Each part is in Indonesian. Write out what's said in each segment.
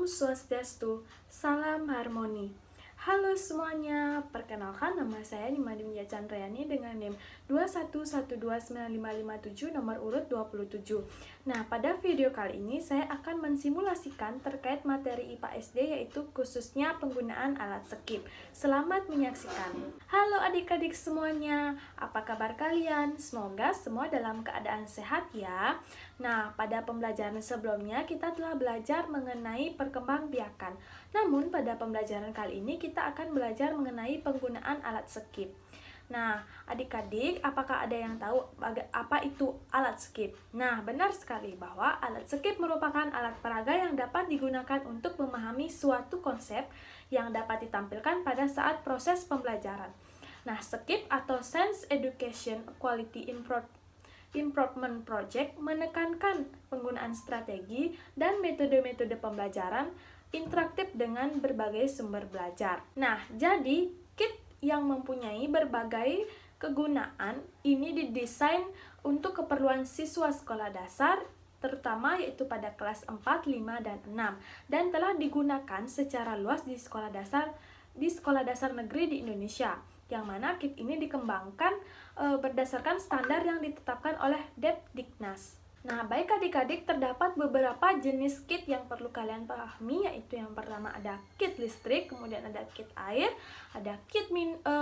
Swastiastu, salam harmoni. Halo semuanya, perkenalkan nama saya Nimade Widya Candrayani dengan NIM 211295557 nomor urut 27. Nah, pada video kali ini saya akan mensimulasikan terkait materi IPA SD yaitu khususnya penggunaan alat skip. Selamat menyaksikan. Halo adik-adik semuanya, apa kabar kalian? Semoga semua dalam keadaan sehat ya. Nah, pada pembelajaran sebelumnya kita telah belajar mengenai perkembangbiakan. Namun, pada pembelajaran kali ini kita akan belajar mengenai penggunaan alat skip. Nah, adik-adik, apakah ada yang tahu apa itu alat skip? Nah, benar sekali bahwa alat skip merupakan alat peraga yang dapat digunakan untuk memahami suatu konsep yang dapat ditampilkan pada saat proses pembelajaran. Nah, skip atau Science Education Quality Improvement Project menekankan penggunaan strategi dan metode-metode pembelajaran interaktif dengan berbagai sumber belajar. Nah, jadi kit yang mempunyai berbagai kegunaan ini didesain untuk keperluan siswa sekolah dasar terutama yaitu pada kelas 4, 5, dan 6 dan telah digunakan secara luas di sekolah dasar negeri di Indonesia, yang mana kit ini dikembangkan berdasarkan standar yang ditetapkan oleh Depdiknas. Nah, baik adik-adik, terdapat beberapa jenis kit yang perlu kalian pahami, yaitu yang pertama ada kit listrik, kemudian ada kit air, ada kit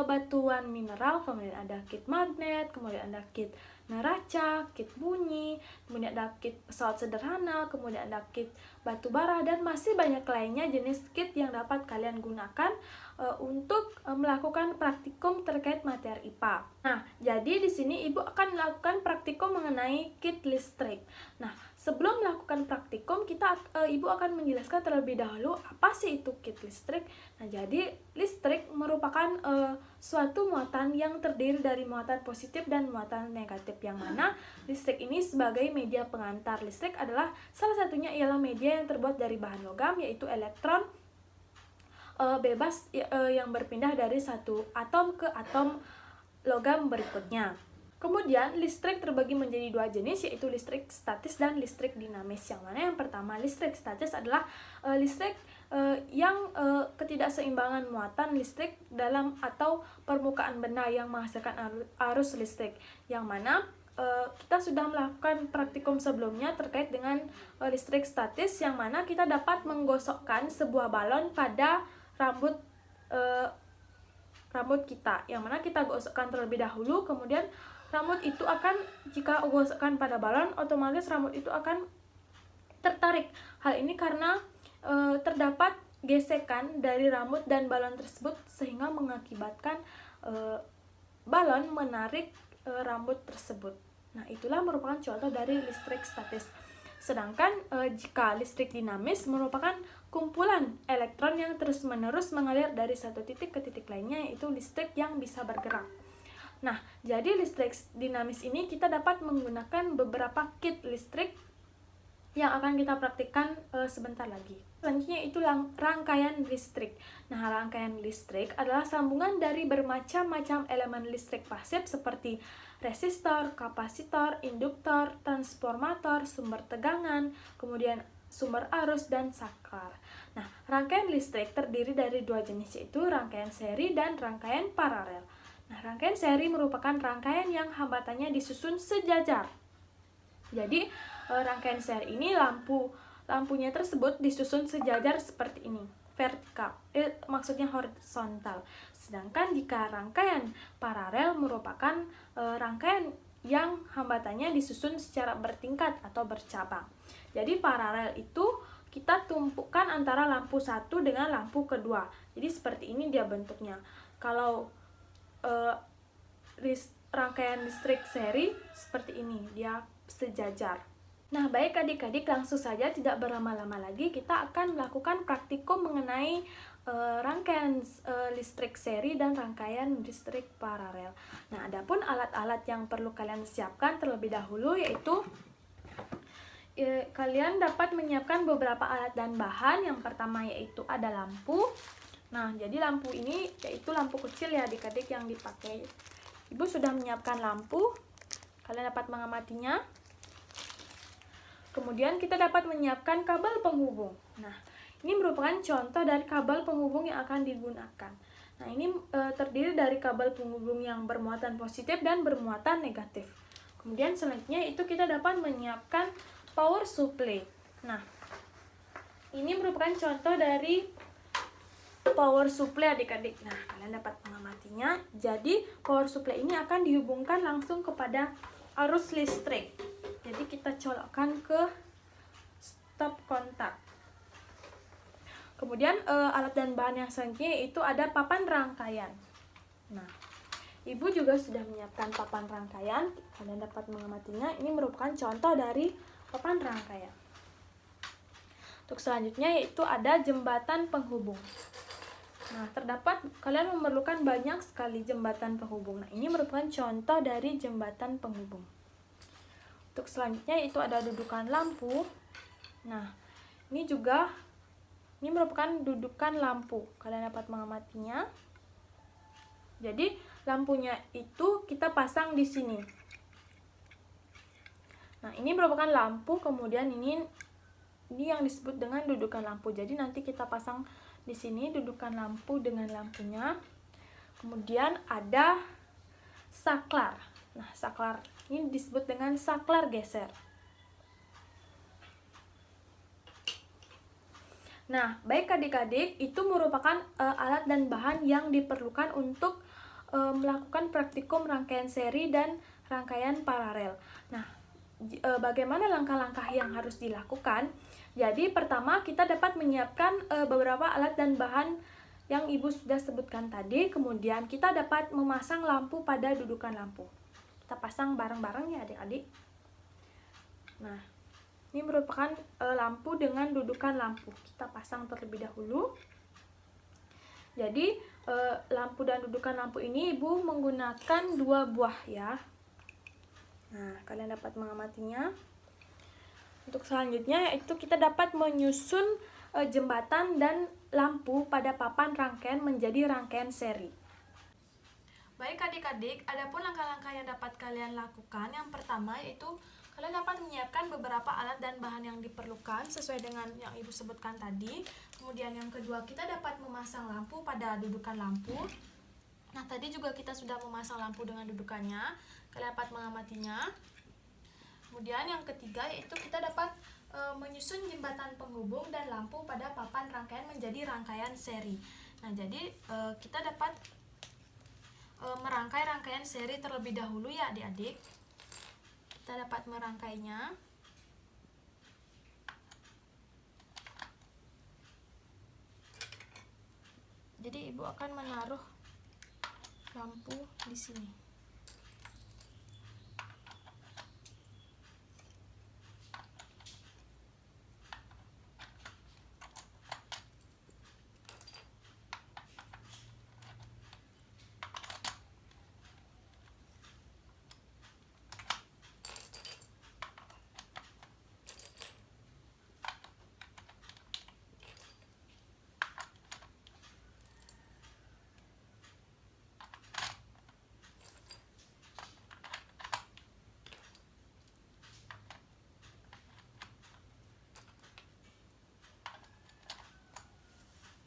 batuan mineral, kemudian ada kit magnet, kemudian ada kit neraca, kit bunyi, kemudian ada kit pesawat sederhana, kemudian ada kit batu bara, dan masih banyak lainnya jenis kit yang dapat kalian gunakan untuk melakukan praktikum terkait materi IPA. Nah, jadi di sini Ibu akan melakukan praktikum mengenai kit listrik. Nah, sebelum melakukan praktikum, Ibu akan menjelaskan terlebih dahulu apa sih itu kit listrik. Nah, jadi listrik merupakan suatu muatan yang terdiri dari muatan positif dan muatan negatif, yang mana listrik ini sebagai media pengantar. Listrik adalah salah satunya ialah media yang terbuat dari bahan logam, yaitu elektron bebas yang berpindah dari satu atom ke atom logam berikutnya. Kemudian listrik terbagi menjadi dua jenis, yaitu listrik statis dan listrik dinamis. Yang mana yang pertama, listrik statis adalah listrik yang ketidakseimbangan muatan listrik dalam atau permukaan benda yang menghasilkan arus listrik. Yang mana kita sudah melakukan praktikum sebelumnya terkait dengan listrik statis, yang mana kita dapat menggosokkan sebuah balon pada rambut kita, yang mana kita gosokkan terlebih dahulu, kemudian rambut itu akan, jika gosokkan pada balon, otomatis rambut itu akan tertarik. Hal ini karena terdapat gesekan dari rambut dan balon tersebut, sehingga mengakibatkan balon menarik rambut tersebut. Nah, itulah merupakan contoh dari listrik statis. Sedangkan jika listrik dinamis merupakan kumpulan elektron yang terus-menerus mengalir dari satu titik ke titik lainnya, yaitu listrik yang bisa bergerak. Nah, jadi listrik dinamis ini kita dapat menggunakan beberapa kit listrik yang akan kita praktikkan sebentar lagi. Selanjutnya itu rangkaian listrik. Nah, rangkaian listrik adalah sambungan dari bermacam-macam elemen listrik pasif seperti resistor, kapasitor, induktor, transformator, sumber tegangan, kemudian sumber arus, dan saklar. Nah, rangkaian listrik terdiri dari dua jenis, yaitu rangkaian seri dan rangkaian paralel. Nah, rangkaian seri merupakan rangkaian yang hambatannya disusun sejajar. Jadi, rangkaian seri ini lampunya tersebut disusun sejajar seperti ini, vertikal, maksudnya horizontal. Sedangkan jika rangkaian paralel merupakan rangkaian yang hambatannya disusun secara bertingkat atau bercabang. Jadi paralel itu kita tumpukan antara lampu satu dengan lampu kedua. Jadi seperti ini dia bentuknya. Kalau rangkaian listrik seri seperti ini, dia sejajar. Nah, baik adik-adik, langsung saja tidak berlama-lama lagi kita akan melakukan praktikum mengenai rangkaian listrik seri dan rangkaian listrik paralel. Nah, adapun alat-alat yang perlu kalian siapkan terlebih dahulu, yaitu kalian dapat menyiapkan beberapa alat dan bahan. Yang pertama yaitu ada lampu. Nah, jadi lampu ini yaitu lampu kecil ya adik-adik yang dipakai. Ibu sudah menyiapkan lampu, kalian dapat mengamatinya. Kemudian kita dapat menyiapkan kabel penghubung. Nah, Ini merupakan contoh dari kabel penghubung yang akan digunakan. Nah, ini terdiri dari kabel penghubung yang bermuatan positif dan bermuatan negatif. Kemudian selanjutnya itu kita dapat menyiapkan power supply. Nah, ini merupakan contoh dari power supply adik-adik. Nah, kalian dapat mengamatinya. Jadi, power supply ini akan dihubungkan langsung kepada arus listrik. Jadi, kita colokkan ke stop kontak. Kemudian alat dan bahan yang selanjutnya itu ada papan rangkaian. Nah, Ibu juga sudah menyiapkan papan rangkaian. Kalian dapat mengamatinya. Ini merupakan contoh dari papan rangkaian. Untuk selanjutnya yaitu ada jembatan penghubung. Nah, kalian memerlukan banyak sekali jembatan penghubung. Nah, ini merupakan contoh dari jembatan penghubung. Untuk selanjutnya itu ada dudukan lampu. Nah, ini merupakan dudukan lampu. Kalian dapat mengamatinya. Jadi, lampunya itu kita pasang di sini. Nah, ini merupakan lampu, kemudian ini yang disebut dengan dudukan lampu. Jadi, nanti kita pasang di sini dudukan lampu dengan lampunya. Kemudian ada saklar. Nah, saklar ini disebut dengan saklar geser. Nah, baik adik-adik, itu merupakan alat dan bahan yang diperlukan untuk melakukan praktikum rangkaian seri dan rangkaian paralel. Nah, bagaimana langkah-langkah yang harus dilakukan? Jadi, pertama kita dapat menyiapkan beberapa alat dan bahan yang Ibu sudah sebutkan tadi. Kemudian kita dapat memasang lampu pada dudukan lampu. Kita pasang bareng-bareng ya adik-adik. Nah, ini merupakan lampu dengan dudukan lampu. Kita pasang terlebih dahulu. Jadi, lampu dan dudukan lampu ini Ibu menggunakan 2 buah ya. Nah, kalian dapat mengamatinya. Untuk selanjutnya yaitu kita dapat menyusun jembatan dan lampu pada papan rangkaian menjadi rangkaian seri. Baik adik-adik, adapun langkah-langkah yang dapat kalian lakukan, yang pertama yaitu kalian dapat menyiapkan beberapa alat dan bahan yang diperlukan sesuai dengan yang Ibu sebutkan tadi. Kemudian yang kedua, kita dapat memasang lampu pada dudukan lampu. Nah, tadi juga kita sudah memasang lampu dengan dudukannya. Kalian dapat mengamatinya. Kemudian yang ketiga yaitu kita dapat menyusun jembatan penghubung dan lampu pada papan rangkaian menjadi rangkaian seri. Nah, jadi kita dapat merangkai rangkaian seri terlebih dahulu ya adik-adik. Kita dapat merangkainya. Jadi Ibu akan menaruh lampu di sini.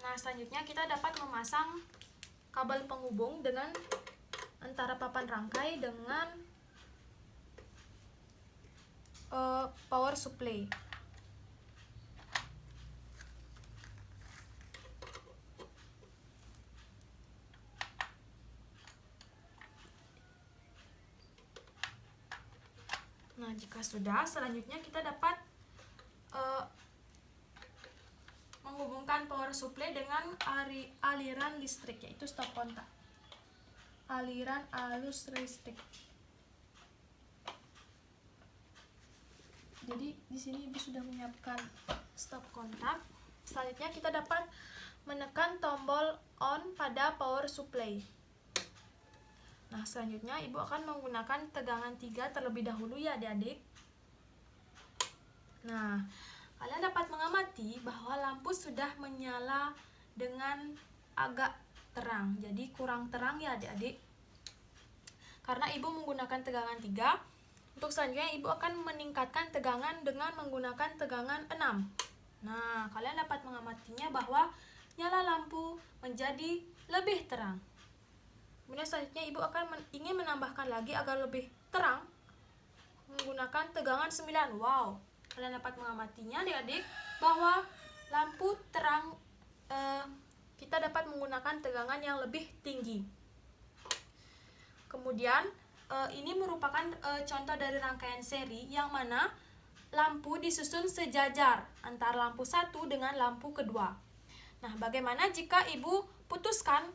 Nah, selanjutnya kita dapat memasang kabel penghubung dengan antara papan rangkai dengan power supply. Nah, jika sudah, selanjutnya kita dapat menghubungkan power supply dengan aliran listrik, yaitu stop kontak. Aliran arus listrik. Jadi di sini Ibu sudah menyiapkan stop kontak. Selanjutnya kita dapat menekan tombol on pada power supply. Nah, selanjutnya Ibu akan menggunakan tegangan 3 terlebih dahulu ya adik-adik. Nah, kalian dapat mengamati bahwa lampu sudah menyala dengan agak terang. Jadi kurang terang ya adik-adik. Karena Ibu menggunakan tegangan 3. Untuk selanjutnya Ibu akan meningkatkan tegangan dengan menggunakan tegangan 6. Nah, kalian dapat mengamatinya bahwa nyala lampu menjadi lebih terang. Kemudian selanjutnya ibu akan ingin menambahkan lagi agar lebih terang menggunakan tegangan 9. Wow, kalian dapat mengamatinya adik-adik bahwa lampu terang kita dapat menggunakan tegangan yang lebih tinggi. Kemudian ini merupakan contoh dari rangkaian seri yang mana lampu disusun sejajar antara lampu satu dengan lampu kedua. Nah, bagaimana jika ibu putuskan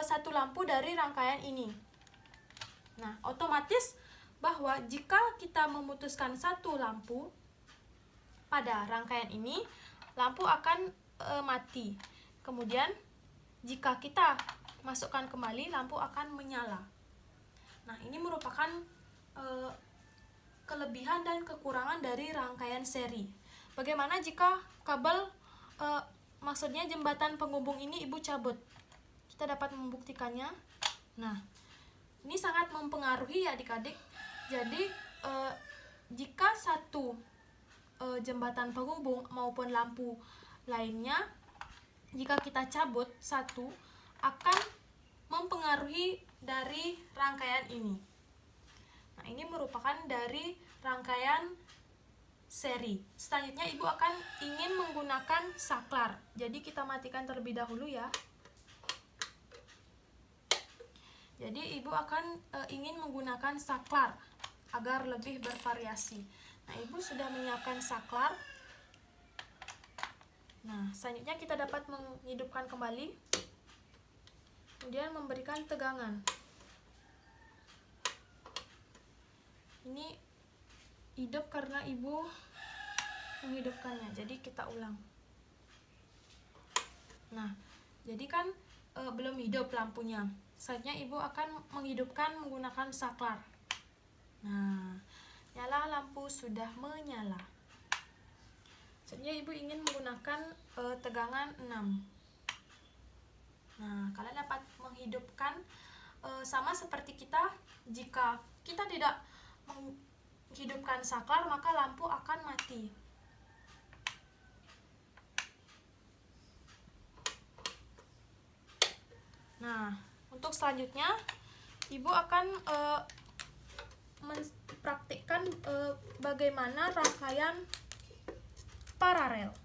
satu lampu dari rangkaian ini? Nah, otomatis bahwa jika kita memutuskan satu lampu pada rangkaian ini, lampu akan mati. Kemudian jika kita masukkan kembali, lampu akan menyala. Nah, ini merupakan kelebihan dan kekurangan dari rangkaian seri. Bagaimana jika kabel, maksudnya jembatan penghubung ini ibu cabut? Kita dapat membuktikannya. Nah, ini sangat mempengaruhi ya adik-adik. Jadi jika satu jembatan penghubung maupun lampu lainnya, jika kita cabut satu, akan mempengaruhi dari rangkaian ini. Nah, ini merupakan dari rangkaian seri. Selanjutnya ibu akan ingin menggunakan saklar. Jadi kita matikan terlebih dahulu ya. Jadi ibu akan ingin menggunakan saklar agar lebih bervariasi. Nah, ibu sudah menyiapkan saklar. Nah, selanjutnya kita dapat menghidupkan kembali, kemudian memberikan tegangan. Ini hidup karena ibu menghidupkannya, jadi kita ulang. Nah, jadi kan belum hidup lampunya. Selanjutnya ibu akan menghidupkan menggunakan saklar. Nah, nyala, lampu sudah menyala. Selanjutnya ibu ingin menggunakan tegangan 6. Nah, kalian dapat menghidupkan sama seperti kita. Jika kita tidak menghidupkan saklar, maka lampu akan mati. Nah, untuk selanjutnya ibu akan mempraktikkan bagaimana rangkaian paralel.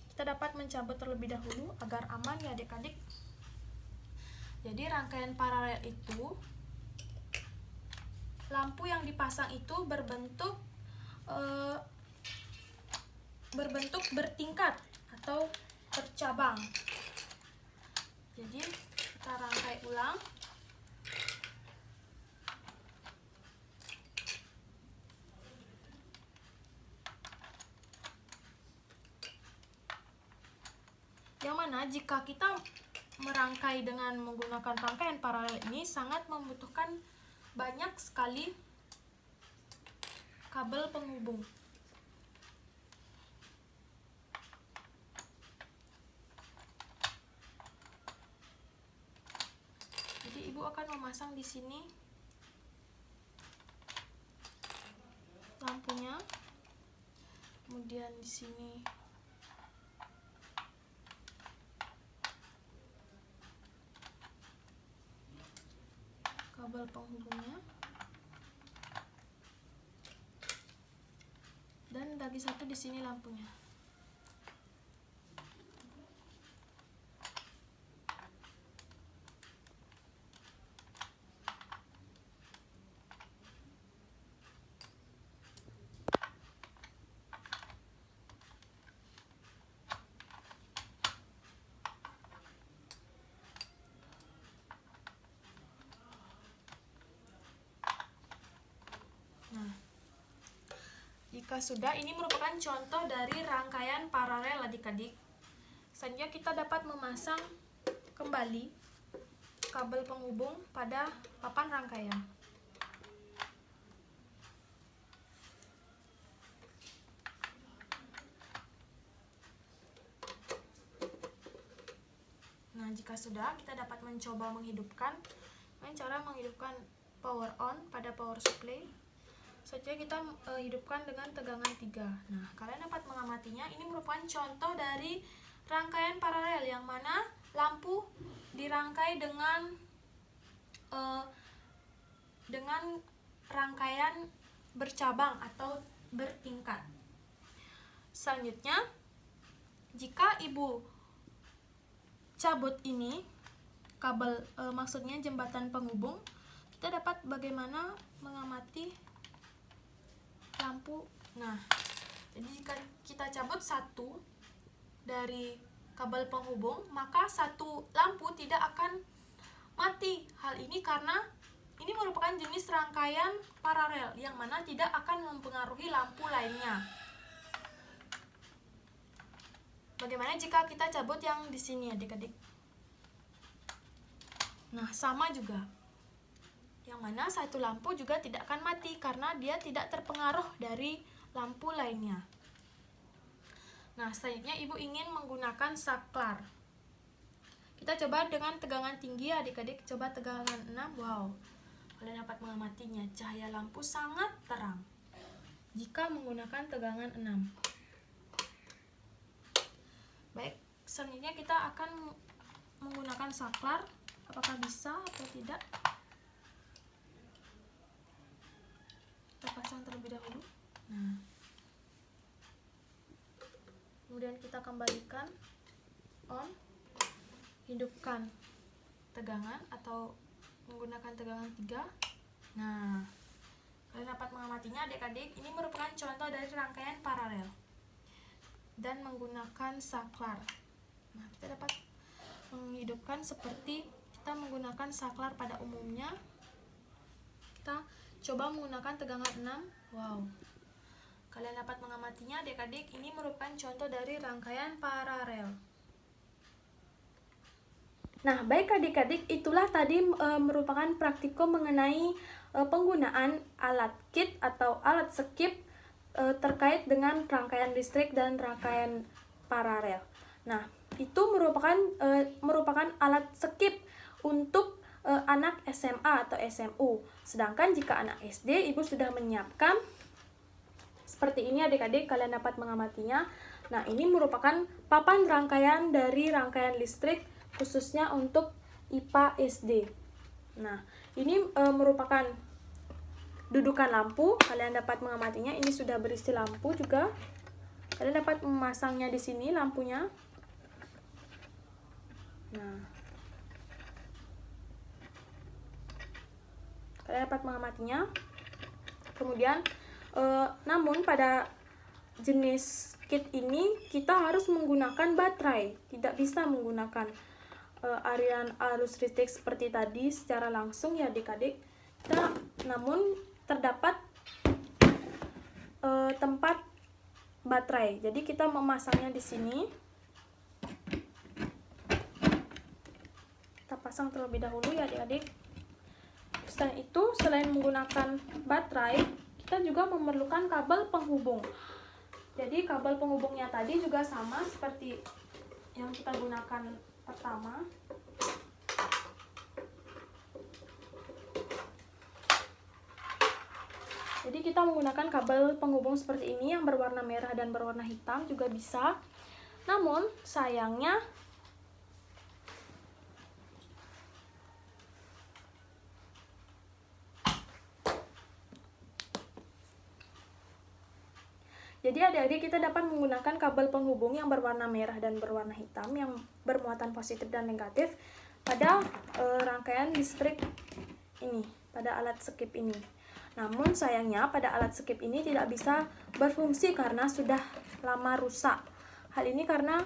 Kita dapat mencabut terlebih dahulu agar aman ya adik-adik. Jadi rangkaian paralel itu, lampu yang dipasang itu berbentuk bertingkat atau bercabang. Jadi kita rangkai ulang. Yang mana jika kita merangkai dengan menggunakan rangkaian paralel ini sangat membutuhkan banyak sekali kabel penghubung. Jadi ibu akan memasang di sini lampunya, kemudian di sini kabel penghubungnya, dan lagi satu di sini lampunya. Jika sudah, ini merupakan contoh dari rangkaian paralel adik-adik. Selanjutnya kita dapat memasang kembali kabel penghubung pada papan rangkaian. Nah, jika sudah, kita dapat mencoba menghidupkan. Cara menghidupkan power on pada power supply. Selanjutnya kita hidupkan dengan tegangan 3. Nah, kalian dapat mengamati mengamatinya, ini merupakan contoh dari rangkaian paralel yang mana lampu dirangkai dengan rangkaian bercabang atau bertingkat. Selanjutnya, jika ibu cabut ini kabel, maksudnya jembatan penghubung, kita dapat bagaimana mengamati lampu. Nah, jadi jika kita cabut satu dari kabel penghubung, maka satu lampu tidak akan mati. Hal ini karena ini merupakan jenis rangkaian paralel yang mana tidak akan mempengaruhi lampu lainnya. Bagaimana jika kita cabut yang di sini, adik-adik? Nah, sama juga. Yang mana satu lampu juga tidak akan mati karena dia tidak terpengaruh dari lampu lainnya. Nah, selanjutnya ibu ingin menggunakan saklar. Kita coba dengan tegangan tinggi, adik-adik. Coba tegangan 6. Wow, kalian dapat mengamatinya. Cahaya lampu sangat terang jika menggunakan tegangan 6. Baik, selanjutnya kita akan menggunakan saklar. Apakah bisa atau tidak? Kita pasang terlebih dahulu. Nah, kemudian kita kembalikan on, hidupkan tegangan atau menggunakan tegangan 3. Nah, kalian dapat mengamatinya, adik-adik. Ini merupakan contoh dari rangkaian paralel dan menggunakan saklar. Nah, kita dapat menghidupkan seperti kita menggunakan saklar pada umumnya. Kita coba menggunakan tegangan 6. Wow, kalian dapat mengamatinya, adik-adik. Ini merupakan contoh dari rangkaian paralel. Nah, baik adik-adik, itulah tadi merupakan praktikum mengenai penggunaan alat kit atau alat skip terkait dengan rangkaian listrik dan rangkaian paralel. Nah, itu merupakan alat skip untuk anak SMA atau SMU. Sedangkan jika anak SD, ibu sudah menyiapkan seperti ini, adik-adik. Kalian dapat mengamatinya. Nah, ini merupakan papan rangkaian dari rangkaian listrik khususnya untuk IPA SD. Nah, ini merupakan dudukan lampu. Kalian dapat mengamatinya. Ini sudah berisi lampu juga. Kalian dapat memasangnya di sini lampunya. Nah, kalian dapat mengamatinya. Kemudian, namun pada jenis kit ini kita harus menggunakan baterai. Tidak bisa menggunakan aliran arus listrik seperti tadi secara langsung, ya adik-adik. Namun terdapat tempat baterai. Jadi kita memasangnya di sini. Kita pasang terlebih dahulu, ya adik-adik. Setelah itu, selain menggunakan baterai, kita juga memerlukan kabel penghubung. Jadi kabel penghubungnya tadi juga sama seperti yang kita gunakan pertama. Jadi kita menggunakan kabel penghubung seperti ini yang berwarna merah dan berwarna hitam juga bisa. Namun sayangnya adik-adik kita dapat menggunakan kabel penghubung yang berwarna merah dan berwarna hitam yang bermuatan positif dan negatif pada rangkaian listrik ini, pada alat skip ini. Namun sayangnya pada alat skip ini tidak bisa berfungsi karena sudah lama rusak. Hal ini karena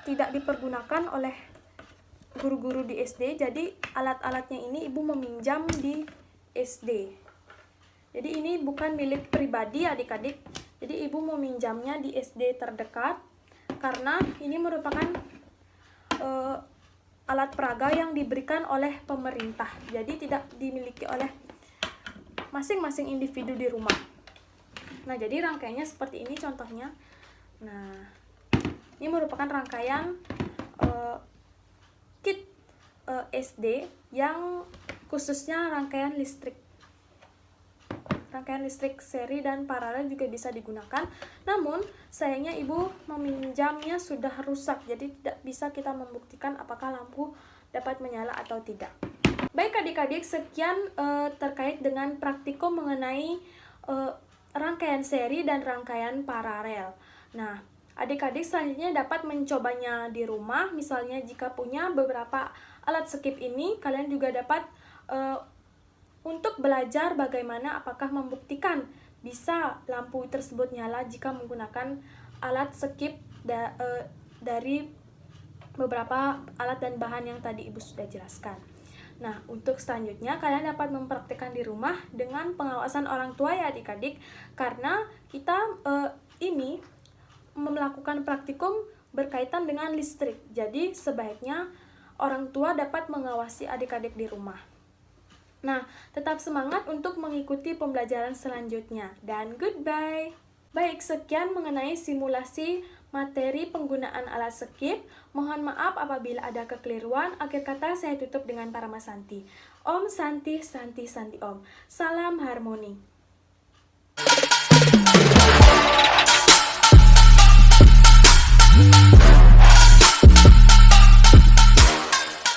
tidak dipergunakan oleh guru-guru di SD. Jadi alat-alatnya ini ibu meminjam di SD. Jadi ini bukan milik pribadi, adik-adik. Jadi ibu meminjamnya di SD terdekat karena ini merupakan alat peraga yang diberikan oleh pemerintah. Jadi tidak dimiliki oleh masing-masing individu di rumah. Nah, jadi rangkaiannya seperti ini contohnya. Nah, ini merupakan rangkaian kit SD yang khususnya rangkaian listrik. rangkaian listrik seri dan paralel juga bisa digunakan. Namun, sayangnya ibu meminjamnya sudah rusak, jadi tidak bisa kita membuktikan apakah lampu dapat menyala atau tidak. Baik adik-adik, sekian terkait dengan praktikum mengenai rangkaian seri dan rangkaian paralel. Nah, adik-adik selanjutnya dapat mencobanya di rumah. Misalnya jika punya beberapa alat skip ini, kalian juga dapat untuk belajar bagaimana apakah membuktikan bisa lampu tersebut nyala jika menggunakan alat skip dari beberapa alat dan bahan yang tadi ibu sudah jelaskan. Nah, untuk selanjutnya kalian dapat mempraktikkan di rumah dengan pengawasan orang tua ya adik-adik, karena kita ini melakukan praktikum berkaitan dengan listrik. Jadi sebaiknya orang tua dapat mengawasi adik-adik di rumah. Nah, tetap semangat untuk mengikuti pembelajaran selanjutnya dan goodbye. Baik, sekian mengenai simulasi materi penggunaan alat skip. Mohon maaf apabila ada kekeliruan. Akhir kata saya tutup dengan Parama Santi. Om Santi Santi Santi Om. Salam harmoni.